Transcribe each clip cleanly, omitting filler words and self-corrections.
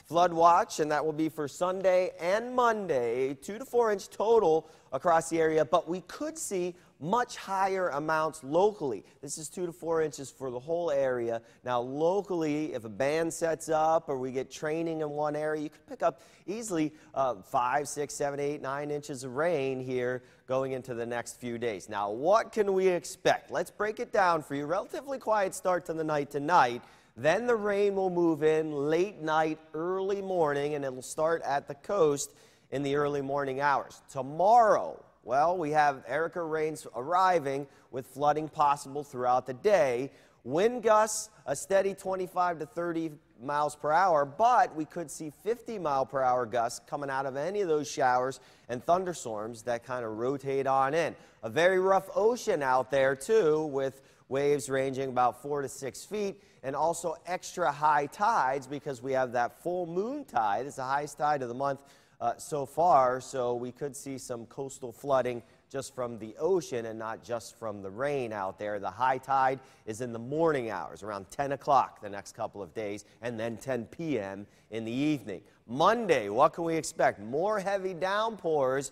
flood watch, and that will be for Sunday and Monday, 2 to 4 inch total across the area, but we could see much higher amounts locally. This is 2 to 4 inches for the whole area. Now, locally, if a band sets up or we get training in one area, you could pick up easily 5, 6, 7, 8, 9 inches of rain here going into the next few days. Now, what can we expect? Let's break it down for you. Relatively quiet start to the night tonight. Then the rain will move in late night, early morning, and it will start at the coast in the early morning hours. Tomorrow, well, we have Erica rains arriving with flooding possible throughout the day. Wind gusts, a steady 25 to 30 miles per hour, but we could see 50-mile-per-hour gusts coming out of any of those showers and thunderstorms that kind of rotate on in. A very rough ocean out there, too, with waves ranging about 4 to 6 feet, and also extra high tides because we have that full moon tide. It's the highest tide of the month so far, so we could see some coastal flooding just from the ocean and not just from the rain out there. The high tide is in the morning hours, around 10 o'clock the next couple of days, and then 10 p.m. in the evening. Monday, what can we expect? More heavy downpours.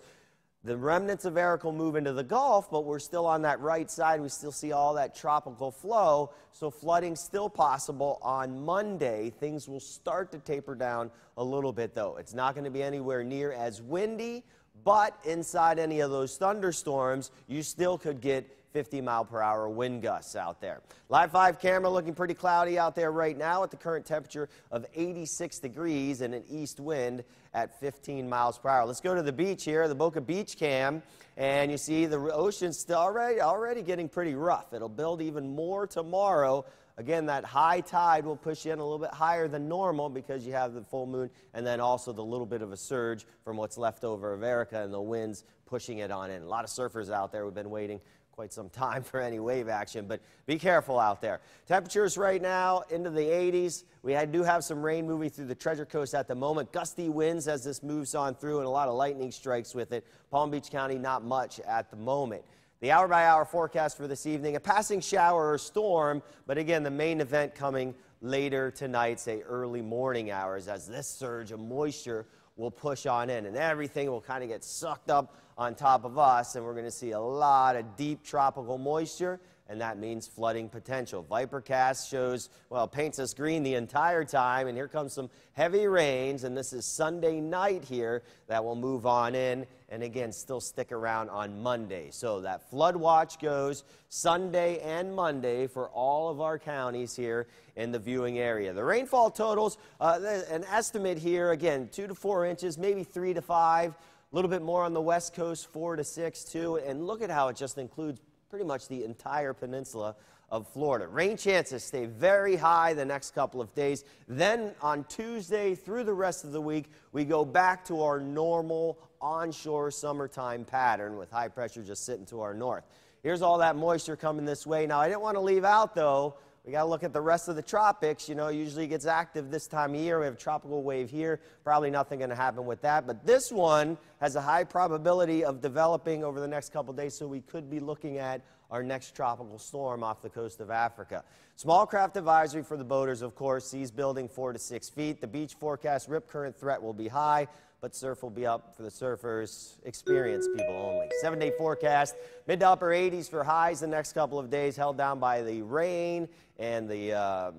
The remnants of Erica will move into the Gulf, but we're still on that right side. We still see all that tropical flow, so flooding still possible on Monday. Things will start to taper down a little bit, though. It's not going to be anywhere near as windy, but inside any of those thunderstorms, you still could get 50-mile-per-hour wind gusts out there. Live 5 camera looking pretty cloudy out there right now at the current temperature of 86 degrees and an east wind at 15 miles per hour. Let's go to the beach here, the Boca Beach cam, and you see the ocean's still already getting pretty rough. It'll build even more tomorrow. Again, that high tide will push you in a little bit higher than normal because you have the full moon and then also the little bit of a surge from what's left over of Erica and the winds pushing it on in. A lot of surfers out there. We've been waiting quite some time for any wave action, but be careful out there. Temperatures right now into the 80s. We do have some rain moving through the Treasure Coast at the moment. Gusty winds as this moves on through and a lot of lightning strikes with it. Palm Beach County, not much at the moment. The hour-by-hour forecast for this evening, a passing shower or storm, but again, the main event coming later tonight, say early morning hours, as this surge of moisture will push on in, and everything will kind of get sucked up on top of us, and we're going to see a lot of deep tropical moisture, and that means flooding potential. Vipercast shows, well, paints us green the entire time, and here comes some heavy rains, and this is Sunday night here that will move on in, and again, still stick around on Monday. So that flood watch goes Sunday and Monday for all of our counties here in the viewing area. The rainfall totals, an estimate here, again, 2 to 4 inches, maybe 3 to 5, a little bit more on the west coast, 4 to 6 too, and look at how it just includes pretty much the entire peninsula of Florida. Rain chances stay very high the next couple of days. Then on Tuesday through the rest of the week, we go back to our normal onshore summertime pattern with high pressure just sitting to our north. Here's all that moisture coming this way. Now, I didn't want to leave out, though, we got to look at the rest of the tropics. You know, usually it gets active this time of year. We have a tropical wave here. Probably nothing going to happen with that. But this one has a high probability of developing over the next couple of days, so we could be looking at our next tropical storm off the coast of Africa. Small craft advisory for the boaters, of course. Seas building 4 to 6 feet. The beach forecast rip current threat will be high, but surf will be up for the surfers, experienced people only. 7-day forecast, mid to upper 80s for highs the next couple of days, held down by the rain and the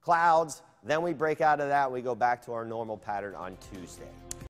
clouds. Then we break out of that. We go back to our normal pattern on Tuesday.